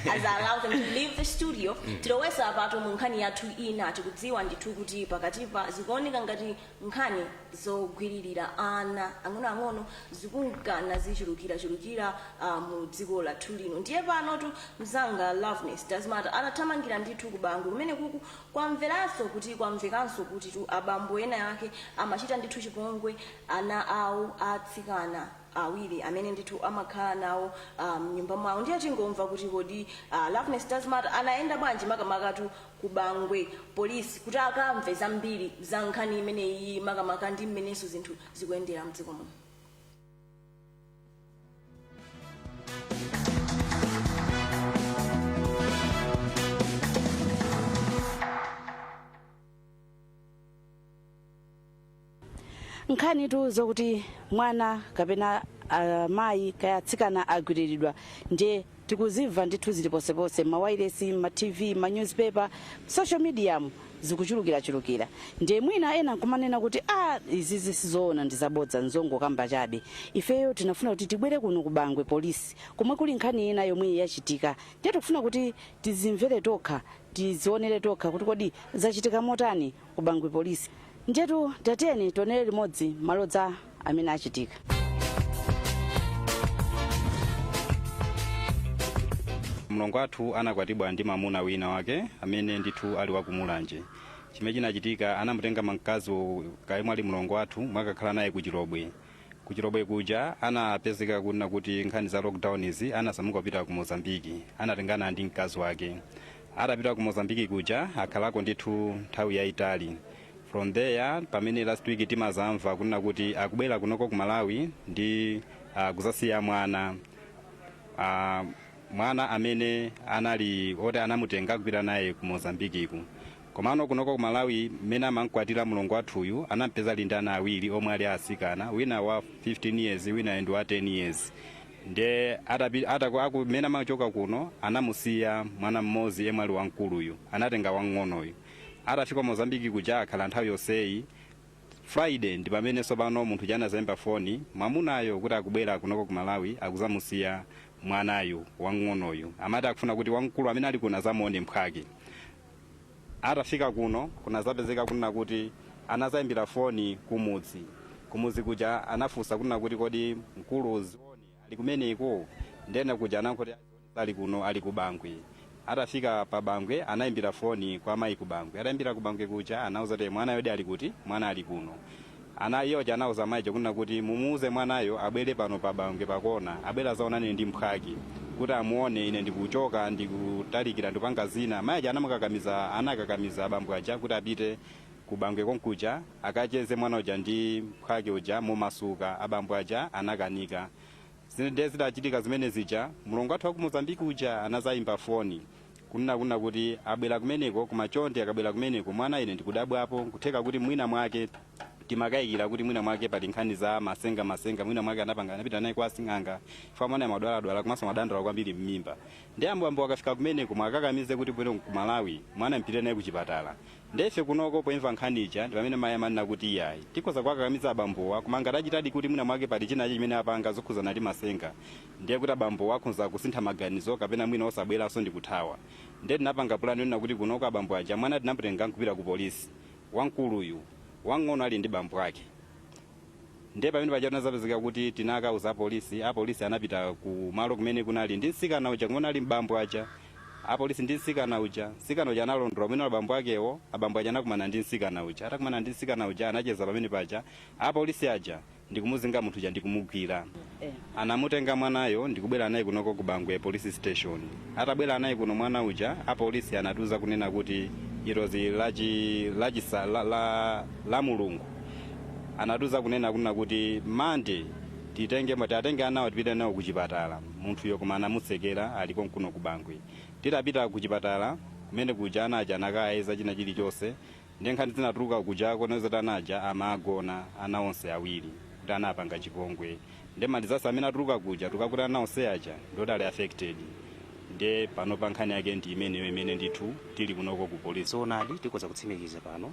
as I allow them to leave the studio, tilowesa apato mu nkhani yathu ina tikudziwa ndithu kuti pakatipa zikuoneka ngati nkhani zogwiririra ana ang'onoang'ono zikunkana zichulukira mu dziko lathu lino. Ndiye panotu mzanga Loveness Dasmata anathamangira ndithu ku Bangu kumene kuku kwamvekanso kuti tu abambo ena yake amachita ndithu chipongwe ana awo atsikana awiri amene ndithu amakhala nawo mnyumba mwawo. Ndiye tingomva kuti kodi Loveness Dasmata anaenda bwanji makamakatu ku Bangwe polisi kuti akamve zambiri za nkhani imeneyi makamaka ndi mmenenso zinthu zikuyendera mdziko muno. Nkhani tu zokuti mwana kapena mayi kaya atsikana agwiriridwa ndiye tikuzimva ndithu zili posepose, mawayilesi, ma TV, ma newspaper, social media zikuchulukira. Ndiye mwina ena nkumanena kuti izi sizoona ndizabodza nzongo kamba chabe. Ifeyo tinafuna kuti tibwere kuno ku Bangwe polisi komwe kuli nkhani ina yomwe yachitika. Ndiye tikufuna kuti tizimvere tokha, tizionere tokha kuti kodi zachitika motani ku Bangwe polisi. Njetu tateni tonere limodzi malodza amene achitika. Mlongo wathu anakwatibwa ndi mamuna wina wake amene ndithu ali wakumulanje. Chimene chinachitika anamutenga mkazi kaimwe ali mlongo wathu mwakakhala naye kuchirobwe. Kuchirobwe kuja anapezeka kuna kuti nkhani za lockdown izi anasamuka kupita ku Mozambique. Anatengana ndi mkazi wake. Atapita ku Mozambique kuja akhalako ndithu nthawi yayitali. From there, pamene last week timazamva kuna kuti akubwera kunoko ku Malawi ndi kuzasiya mwana. Mwana amene anamutenga kupita naye ku Mozambique ku. Komano kunoko ku Malawi mena mankwatira mlongo wathuyu anampeza lindana awiri omwe ali asikana, wina wa 15 years, wina ndi wa 10 years. Nde akumena machoka kuno anamusiya mwana mmodzi emwe ali wankuluyu, anatenga wang'onoyu. Atafika Mozambique kuja akhala nthawi yonseyi. Friday ndi pamene sopano munthu jana zemba foni mamunayo kuti akubwera kunoko ku Malawi akuzamusiya mwanayo wang'onoyu amati akufuna kuti wamkulu amene ali kuno azamuone mphwake. Atafika kuno kunazapezeka kunena kuti anazayimbira foni kumudzi kuja anafunsa kunena kuti kodi mkulu zioni ali kumeneko, ndene kuja anankoti ali kuno ali ku Bangwe. Atafika pa Bangwe anayimbira foni kwa mayi ku Bangwe. Atayimbira ku Bangwe kuja anauza kuti mwana yodi ali kuti mwana ali kuno. Ana iyo anauza mayi kunena kuti mumuuze mwanayo abwere pano pa Bangwe pakona abwera zaonane ndi mphwake kuti amuone ine ndikuchoka ndikutalikira ndipanga zina. Mayi anakakamiza abambo aja kuti apite ku Bangwe konkuja akacheze mwana uja ndi mphwake uja mumasuka. Abambo aja anakanika. Zinde zidachitika zimene zija mulongo athu wa ku Mozambique uja anazayimba foni kunena kuti abwera kumeneko kumachonde. Akabwera kumeneko mwana ine ndikudabwapo kutheka kuti mwina mwake timakayikira kuti mwina mwake pali nkhani za masenga mwina mwake anapita naye kwa sing'anga fa mwana amadwala komanso madandala kwambiri m'mimba. Ndi ambo akafika kumeneko mwakakamize kuti bwino ku Malawi mwana mpite naye ku chipatala. Ndefe kunoko poimva nkhani ija ndi pamene mayi amanena kuti iyayi tikoza kwakakamiza abambowa kumanga tachitadi kuti mwina mwake pali chinachi chimene apanga zokhuzana ndi masenga. Ndiye kuti abambo akhunza kusintha maganizo kapena mwina osabweranso ndi kuthawa. Ndiye tinapanga pulani yonena kuti kunoko abambo aja mwana tinamutenga kupita ku polisi. Wamkuluyu wang'ono ali ndi bambo ake. Ndiye pamene paja tinazapezeka kuti tinakauza apolisi anapita ku malo kumene kunali ndi nsikana uja kumene ali mbambo aja. Apolisi ndi nsikana uja analondola mwina abambo akewo. Abambo aja anakumana ndi nsikana uja. Atakumana ndi nsikana uja anacheza pamene paja. Apolisi aja ndikumuzinga munthu uja ndikumugwira. Anamutenga mwanayo ndikubwera naye kunoko ku Bangwe police station. Atabwera naye kuno mwana uja apolisi anatuza kunena kuti irozi la mulungu. Anatuza kunena kuti mande titenge anawo tipite nawo ku chipatala. Munthu yo koma anamutsekera ali konkuno ku Bangwe. Titapita ku chipatala kumene kuja anaja nakayeza china chilichonse. Ndi nkhani zinatuluka kuja konezeta anaja amagona ana onse awiri kuti anapanga chipongwe. Ndi malizasa amene atuluka kuja tukakuti ana onse aja ndoti ali affected. Ndiye pano pa nkhani yake ndi imene ndithu tili kunoko ku polisi. Zonadi tikoza kutsimikiza pano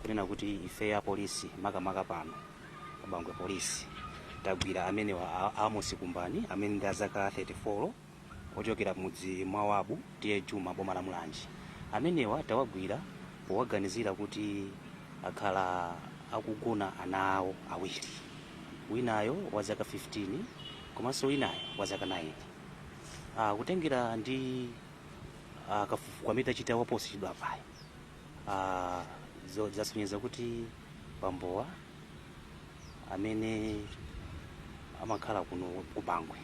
kunena kuti ife ya polisi makamaka pano Bangwe polisi tagwira amene wa Amos Kumbani amene ndi azaka 34 ochokera mudzi mwawabu tiye Juma boma la Mulanje. Amenewa tawagwira powaganizira kuti akhala akugona ana awo awiri. Winayo wa zaka 15 komanso winayo wa zaka 9. Kutengera ndi kafufu kwa mita chita waposi chidwa paya. Zasonyeza kuti bambowa amene amakhala kuno ku Bangwe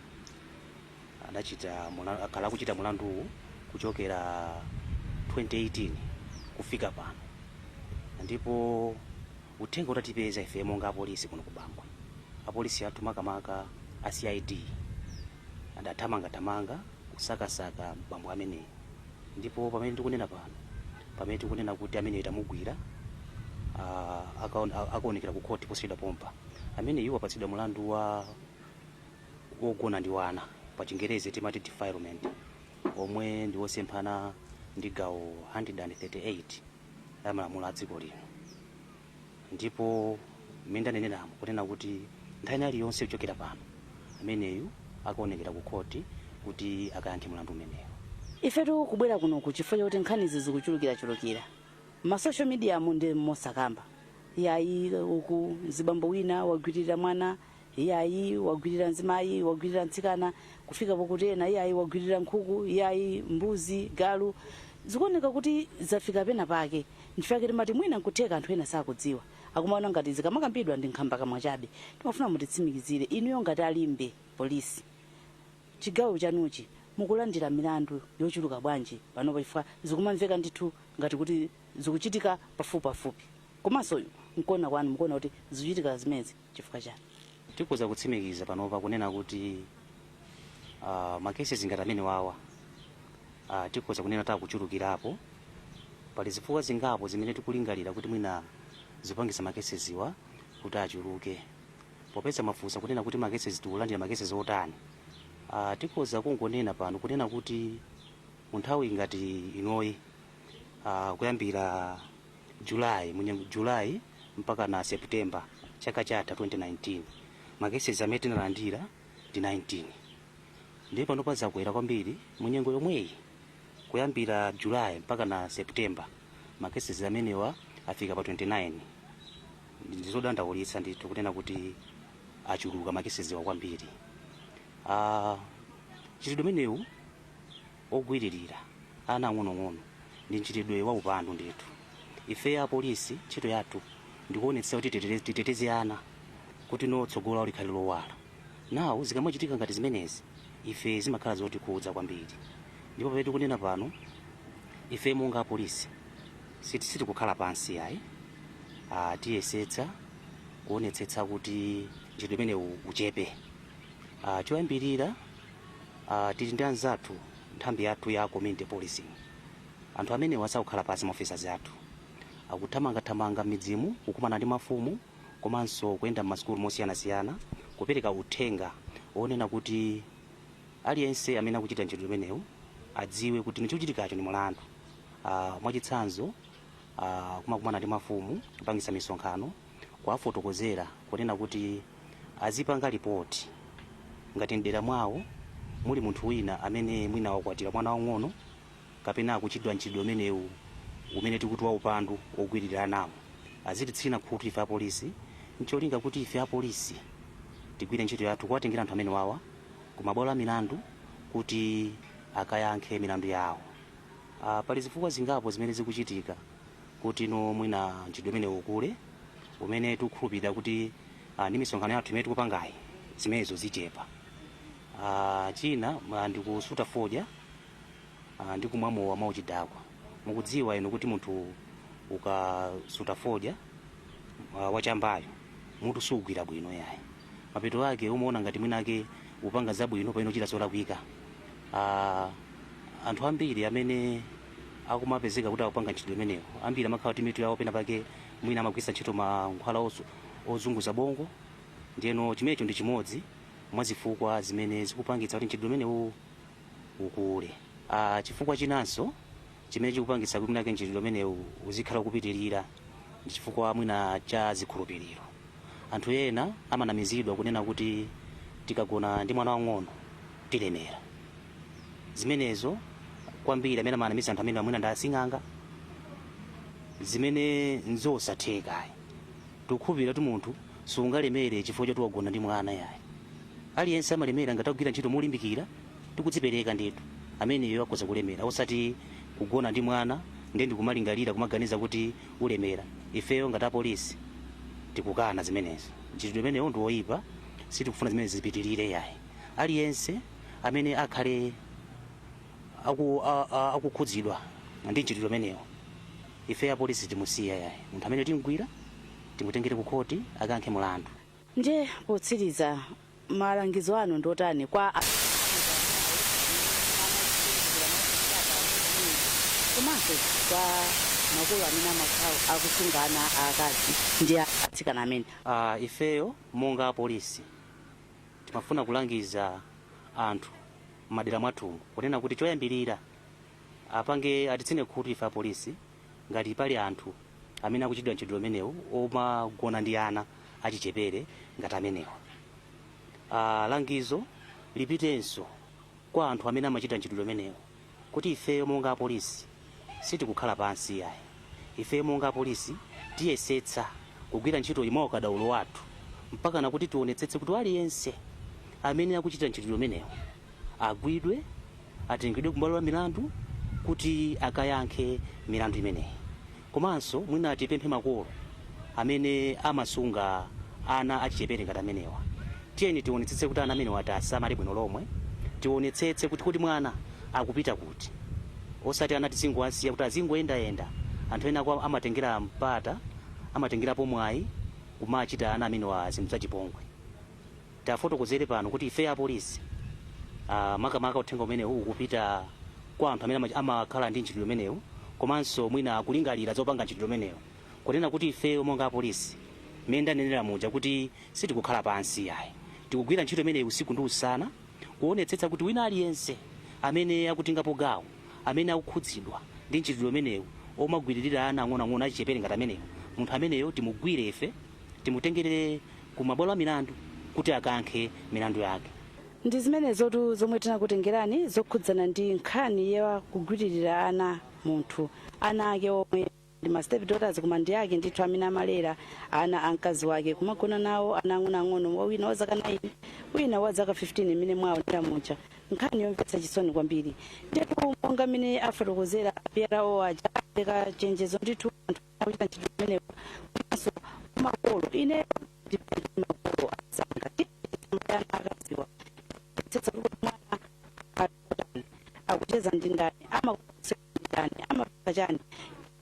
akhala kuchita mulandu kuchokera 2018 kufika pano. Ndipo uthenga utatipeza ife monga apolisi kuno ku Bangwe. Apolisi athu makamaka a CID andathamanga kusakasaka bambo amene. Ndipo pamene tikunena pano pamene tikunena kuti amene itamugwira akaonekera ku court posachedwa pompa. Amene iwo apatsidwa mulandu wa wogona ndi wana pa Chingerezi timati defilement omwe ndi wosemphana ndi gawo 138 la malamulo a dziko lino. Ndipo menda nenenamo kunena kuti nthani aliyonse kuchokera pano ameneyu akaonekera ku court kuti akayankhe mulandu umeneyo. Ifetu kubwera kuno kuchifukwa kuti nkhanizi zikuchulukira ma social media munde mosakamba. Yayi uku zibambo wina wagwirira mwana, yayi wagwirira nzimayi, wagwirira nsikana, kufika pokutena yayi wagwirira nkhuku, yayi mbuzi, galu. Zikuoneka kuti zafika pena pake. Nchifukwa kuti mati mwina nkutheka anthu ena sakudziwa. Akumaona ngati zikamakambidwa ndi nkhamba kamwa chabe. Timafuna mutitsimikizire inuyo ngati alimbe polisi. Chigawo chanuchi mukulandira milandu yochuluka bwanji panopo chifukwa zikumamveka ndithu ngati kuti zikuchitika pafupi. Komanso mkuona kwanu mukuona kuti zikuchitika zimezi chifukwa chani? Tikuza kutsimikiza panopa kunena kuti makesi zingati amene wawa tikuza kunena takuchulukirapo pali zifukwa zingapo zimene tikulingalira kuti mwina zipangisa makesi ziwa kuti achuluke. Popeza mafunsa kunena kuti makesi zitulandira makesi otani. Tikuza kungonena pano kunena kuti munthawi ngati inoyi kuyambira Julai mpaka na September chaka chatha 2019 makesi amene tinalandira ndi 19. ndiye pano pazakwera kwambiri munyengo yomweyi kuyambira Julayi mpaka na September makesezi amenewa afika pa 29 ndizodandaulitsa ndithu kunena kuti achuluka makesezi wa kwambiri. Chitidwe menewu ogwiririra ana ang'onoang'ono ndi mchitidwe wa upandu ndithu. Ife apolisi ntchito yathu ndikuonetsa kuti titeteze ana kuti tsogolo likhale lowala. Nawo zikamachitika ngati zimenezi ife zimakhala zotikhudza kwambiri. Ndipo pamene tikunena pano ife monga apolisi sitikukhala pansi ayi. Tiyesetsa kuonetsetsa kuti mchitidwe umenewu uchepe. Choyambirira tili ndi anzathu nthambi yathu ya community policing. Anthu amene sakukhala pansi maofficers athu akuthamangathamanga midzimu kukumana ndi mafumu komanso kuyenda m'masukulu mosiyanasiyana kupereka uthenga onena kuti aliyense amene akuchita mchitidwe umenewu adziwe kuti chochitikacho ni mulandu. Mwachitsanzo kumakumana ndi mafumu kupangisa misonkhano kuwafotokozera kunena kuti azipanga ripoti ngati mdera mwawo muli munthu wina amene mwina wakwatira mwana wang'ono kapena akuchitidwa mchitidwe umenewu umene tikuti wa upandu ogwiririra nawo azititsina khutu ife apolisi ncholinga kuti ife apolisi tigwire ntchito yathu kuwatengera anthu amene wawa kumabwalo a milandu kuti akayankhe milandu yawo. Pali zifukwa zingapo zimene zikuchitika kuti mwina mchitidwe umenewu ukule umene tikukhulupirira kuti ndi misonkhano yathu imene tikupangayi zimenezo zichepa. China ndikusuta fodya ndi kumwa mowa mwauchidakwa. Mukudziwa inu kuti munthu ukasuta fodya wachambayo mutu sugwira bwino yayi. Mapeto ake umaona ngati mwinake upanga zabwino pano chita zolakwika. Anthu ambiri amene akumapezeka kuti akupanga mchitidwe umenewu ambiri amakhala kuti mitu yawo pena pake mwina amagwisa ntchito mankhwala ozunguza bongo. Ndiyeno chimenecho ndi chimodzi mwa zifukwa zimene zikupangitsa kuti mchitidwe umenewu ukule. Chifukwa chinanso chimene chikupangitsa kuti mwinake mchitidwe umenewu uzikhala kupitirira ndi chifukwa mwina cha zikhulupiriro. Anthu ena amanamizidwa kunena kuti tikagona ndi mwana wang'ono tilemera. Zimenezo kwambiri amene amanamiza anthu amene mwina ndi asing'anga zimene nzosatheka. Tikukhulupirira kuti munthu sungalemere chifukwa choti wagona ndi mwana yayi. Aliyense amalemera ngati akugwira ntchito molimbikira tikudzipereka ndithu ameneyo akhoza kulemera osati kugona ndi mwana ndiye ndikumalingalira kumaganiza kuti ulemera. Ifeyo ngati apolisi tikukana zimenezo. Mchitidwe umenewu ndi woyipa sitikufuna zimene zipitirire yayi. Aliyense amene akhale akukhudzidwa ndi mchitidwe umenewu ife apolisi timusiya yayi. Munthu amene timgwira timutengere ku khoti akayankhe mulandu. Nje potsiriza malangizo anu ndotani kwa komanso kwa makolo amene amakhala akusungana akazi ndi atsikana amene? Ifeyo monga apolisi timafuna kulangiza anthu madera mwathu kunena kuti choyambirira apange atitsine khutu ife apolisi ngati pali anthu amene akuchitidwa mchitidwe umenewu omagona ndi ana achichepere ngati amenewa. Langizo lipitenso kwa anthu amene amachita mchitidwe umenewu kuti ifeyo monga apolisi sitikukhala pansi yayi. Ifeyo monga apolisi tiyesetsa kugwira ntchito imodzi ukadaulo wathu mpaka nakuti tionetsetse kuti aliyense amene akuchita mchitidwe umenewu agwidwe atengedwe kumalo la milandu kuti akayankhe milandu imeneyi. Komanso mwina tipemphe makolo amene amasunga ana achichepere ngati amenewa tiyeni tionetsetse kuti ana amenewa asamale bwino lomwe. Tionetsetse kuti mwana akupita kuti osati ana tizingowasiya kuti azingoyendayenda. Anthu ena amatengera mpata amatengerapo mwayi kumachita ana amenewa zinthu zachipongwe. Tafotokozere pano kuti ife apolisi makamaka uthenga umenewu ukupita kwa anthu amene amakhala ndi mchitidwe umenewu komanso mwina akulingalira zopanga mchitidwe umenewu kunena kuti ife monga apolisi menda nenera muja kuti sitikukhala pansi yayi. Tikugwira ntchito imeneyi usiku ndi usana kuonetsetsa kuti wina aliyense amene akutengapo gawo amene akukhudzidwa ndi mchitidwe umenewu omagwiririra ana ang'onoang'ono achichepere ngati amenewo munthu ameneyo timugwire ife timutengere ku mabwalo a milandu kuti akayankhe milandu yake. ndi zimenezotu zomwe tinakutengerani zokhudzana ndi nkhani ya kugwiririra ana munthu ana ake omwe ndi ma step daughters koma ndi ake ndithu amene amalera ana amkazi wake kumagona nawo ana ang'onoang'ono wina wa zaka 9 wina wa zaka 15 imene mwawo ndamucha nkhani yomvetsa chisoni kwambiri ndipo monga amene afotokozera apyerawo aja chenjezo ndithu anthu akuchita ntchito imeneyo komanso makolo ine ndipendi makolo asanga tiana akaziwa tsetsa kuti mwana akucheza ndi ndani amakuseka ndani amapaka chani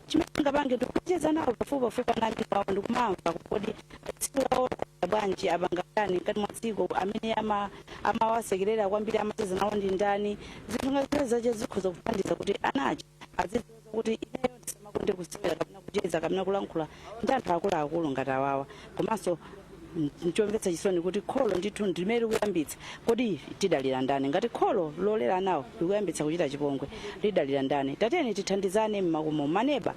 chimene ngapange ndikucheza nawo pafupipafupi anani pawo ndikumamva kodi tsiku lawo bwanji apangani ngati mwa tsiku amene amawasekerera kwambiri amacheza nawo ndi ndani zinthu ngati zache zikhoza kuthandiza kuti anachi azidziwa kuti ineyo ndisamakonde kusewera kapena kucheza kapena kulankhula ndi anthu akuluakulu ngati awawa komanso nchomvetsa chisoni kuti kholo ndithu ndimene likuyambitsa kodi tidalira ndani ngati kholo lolera nawo likuyambitsa kuchita chipongwe lidalira ndani tatiyeni tithandizane mmakomo maneba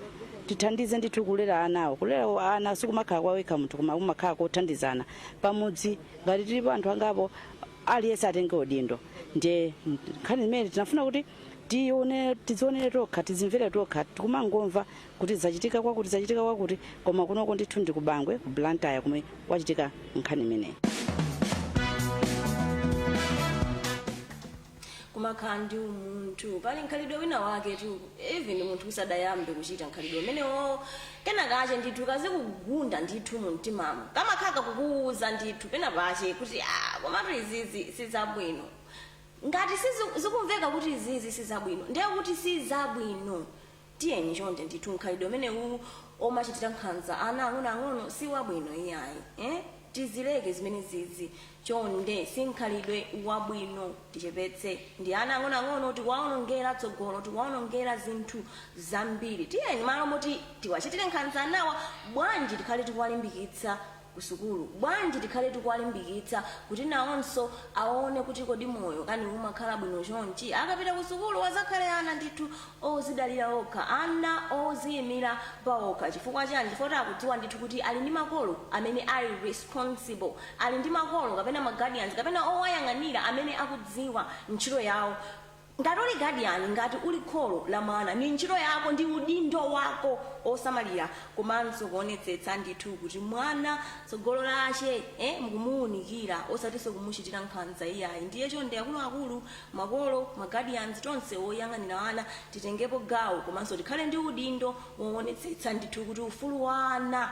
tithandize ndithu kulera anawo kulera ana sikumakhala kwawekha munthu koma kumakhala kothandizana pamudzi ngati tilipo anthu angapo aliyense atenge udindo ndiye nkhani zimene tinafuna kuti tizionere tokha tizimvere tokha tikumangomva kuti zachitika kwakuti koma kunoko ndithu ndi kubangwe ku Blantyre kumwe kwachitika nkhani imeneyi kumakhala ndi umunthu pali nkhalidwe wina wake tu even munthu usadayambe kuchita nkhalidwe umenewo kenakache ndithu kazikugunda ndithu mu mtimamo kamakhala kukuuza ndithu pena pache kuti komatu izizi sizabwino ngati zikumveka kuti izizi sizabwino ndiye kuti sizabwino tiyeni chonde ndithu nkhalidwe umenewu omachitira nkhanza ana ang'onoang'ono si wabwino iyayi tizileke zimene zizi chonde sinkhalidwe wabwino tichepetse ndi ana ang'onoang'ono tikuwaonongera tsogolo tikuwaonongera zinthu zambiri tiyeni malo moti tiwachitire nkhanza anawa bwanji tikhale tikuwalimbikitsa kusukulu bwanji tikhale tikuwalimbikitsa kuti nawonso aone kuti kodi moyo kani umakhala bwino chonchi akapita kusukulu wazakhale ana ndithu ozidalira okha ana oziyimira pa okha chifukwa chani chifukwa akudziwa ndithu kuti ali ndi makolo amene ali responsible ali ndi makolo kapena maguardians kapena owayang'anira amene akudziwa ntchito yawo ngati uli guardian ngati uli kholo la mwana ni ntchito yako ndi udindo wako osamalira komanso kuonetsetsa ndithu kuti mwana tsogolo lache mukumuwunikira osatinso kumuchitira nkhanza iyayi ndiye chonde akuluakulu makolo maguardians tonse oyang'anira ana titengepo gawo komanso tikhale ndi udindo woonetsetsa ndithu kuti ufulu wa ana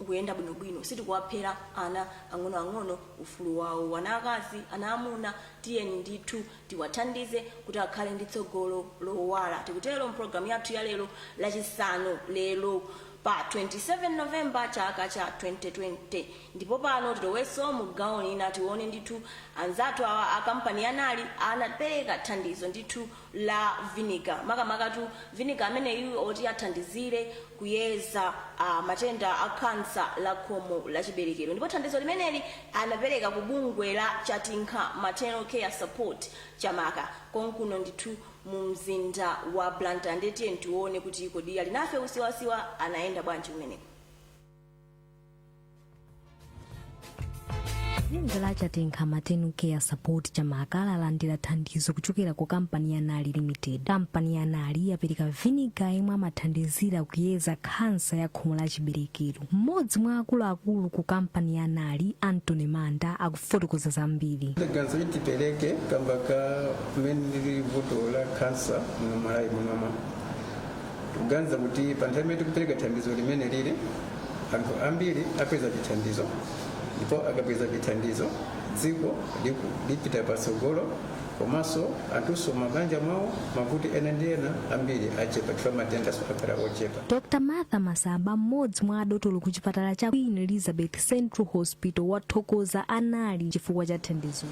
ukuyenda bwinobwino sitikuwaphera ana ang'onoang'ono ufulu wawo ana akazi ana amuna tiyeni ndithu tiwathandize kuti akhale ndi tsogolo lowala tikutero mpulogalamu yathu ya lero lachisanu lero pa 27 November chaka cha 2020 ndipo pano tiloweso mu gawo lina tione ndithu anzathu awa akampani yanali anapereka thandizo ndithu la vinegar makamakatu vinegar ameneyu oti athandizire kuyeza matenda a kansa la khomo la chiberekero ndipo thandizo limeneli anapereka ku bungwe la Chatinka Maternal Care Support chamaka konkuno ndithu mu mzinda wa Blantyre ndetiye tione kuti kodi ali nafe usiwasiwa anaenda bwanji umeneko. Bungwe la Chatinka Maternal Care Support chamaka lalandira thandizo kuchokera ku kampani ya Nali Limited. Kampani ya Nali yapereka vinegar imwe amathandizira kuyeza kansa ya khomo la chiberekero. Mmodzi mwa akuluakulu ku kampani ya Nali Anthony Manda akufotokoza zambiri. Ganzo itipereke kambaka menili vuto la kansa mu Malawi muno. Tuganza kuti pantame tukupereka thandizo limene lili anthu ambiri apeza chithandizo. Ndipo akapeza chithandizo dziko lipita patsogolo komanso anthuso mabanja mwawo mavuto ena ndi ena ambiri achepa chifukwa matenda akhala ochepa. Dr. Martha Masaba mmodzi mwa adotolo ku chipatala cha Queen Elizabeth Central Hospital wathokoza anali chifukwa cha thandizo.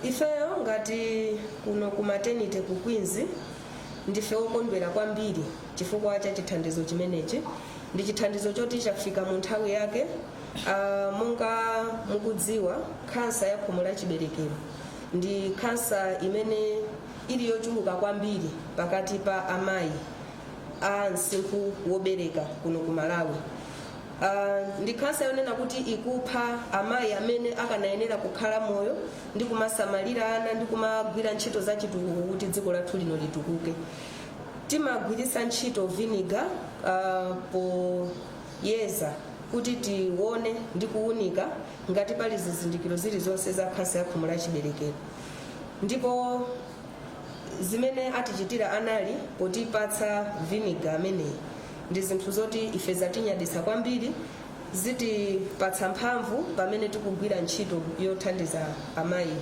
Ifeyo ngati kuno ku maternity ku Queens ndife okondwera kwambiri chifukwa cha chithandizo chimenechi ndi chithandizo choti chafika mu nthawi yake. Monga mukudziwa kansa ya khomo la chiberekero ndi kansa imene ili yochuluka kwambiri pakati pa amayi a msinkhu wobereka kuno ku Malawi ndi khansa yonena kuti ikupha amayi amene akanayenera kukhala moyo ndi kumasamalira ana ndi kumagwira ntchito za chitukuko kuti dziko lathu lino litukuke. Timagwiritsa ntchito vinegar poyeza kuti tione ndi kuunika ngati pali zizindikiro zilizonse za khansa ya khomo la chiberekero. Ndipo zimene atichitira anali potipatsa vinegar ameneyi ndi zinthu zoti ife zatinyadisa kwambiri, zitipatsa mphamvu pamene tikugwira ntchito yothandiza amayi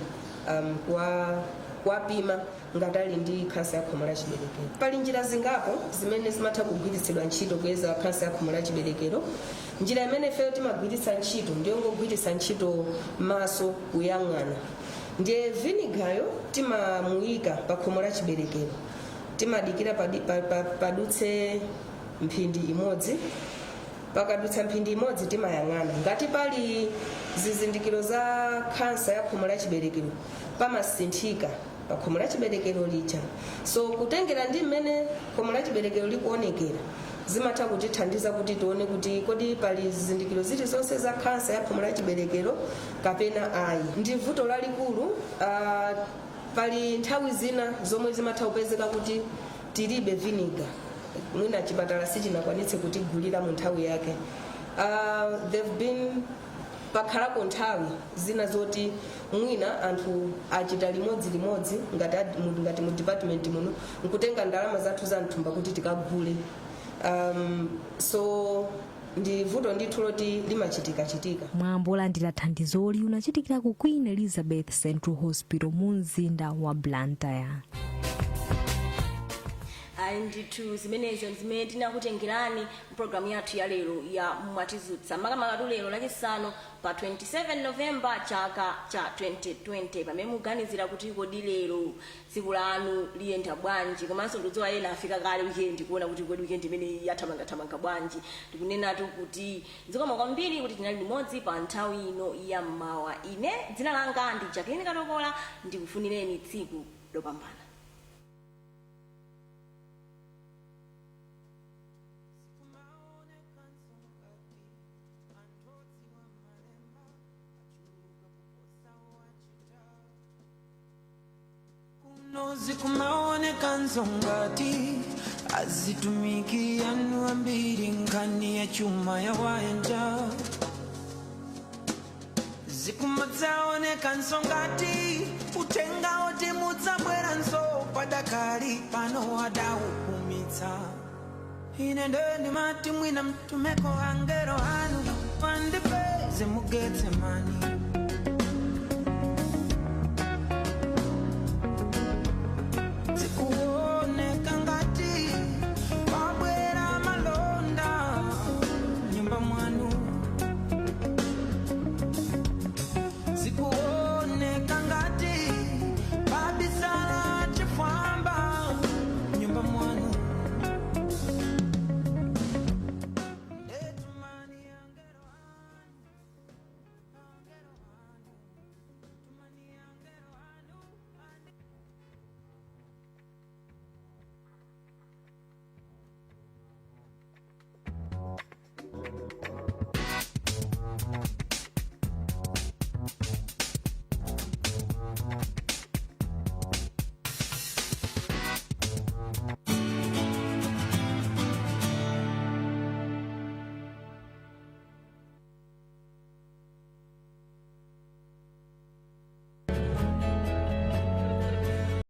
kuwapima ngati ali ndi khansa ya khomo la chiberekero. Pali njira zingapo zimene zimatha kugwiritsidwa ntchito kuyeza khansa ya khomo la chiberekero. Njira imene ifeyo timagwiritsa ntchito ndiyongogwiritsa ntchito maso kuyang'ana. Ndiye vinegayo timamuyika pa khomo la chiberekero, timadikira padutse mphindi imodzi. Pakadutsa mphindi imodzi timayang'ana ngati pali zizindikiro za khansa ya khomo la chiberekero pamasinthika pa khomo la chiberekero lija. So kutengera ndi mmene khomo la chiberekero likuonekera zimatha kutithandiza kuti tione kuti kodi pali zizindikiro zilizonse za khansa ya khomo la chiberekero kapena ayi. Ndi vuto lalikulu. Pali nthawi zina zomwe zimatha kupezeka kuti tilibe vinegar, mwina chipatala sichinakwanitse kutigulira mu nthawi yake. They've been pakhalako nthawi zina zoti mwina anthu achita limodzi ngati mu department muno nkutenga ndalama zathu za mthumba kuti tikagule. So ndi vuto ndithu loti limachitika. Mwambo olandira thandizoli unachitikira ku Queen Elizabeth Central Hospital mu mzinda wa Blantyre. Ndithu zimenezo zimene tinakutengerani programu yathu ya lero ya mwatizutsa makamaka lero lachisanu pa 27 Novemba chaka cha 2020 pamene muganizira kuti kodi lero tsiku lanu liyenda bwanji, komanso ndidziwa ena afika kale weekend kuona kuti kodi weekend imene yathamanga bwanji. Ndikunenatu kuti zikoma kwambiri kuti tinali limodzi pa nthawi ino ya mmawa. Ine dzina langa ndi Jacqueline Katokola, ndikufunireni tsiku lopambana. Zikumaoneka nzongati azitumiki yanu ambiri nkhani ya chuma ya waenda. Zikumadzaoneka nzongati utenga oti mudzabwera nso padakali pano wadaukumitsa. Ine ndo ndimati mwina mtumeko angelo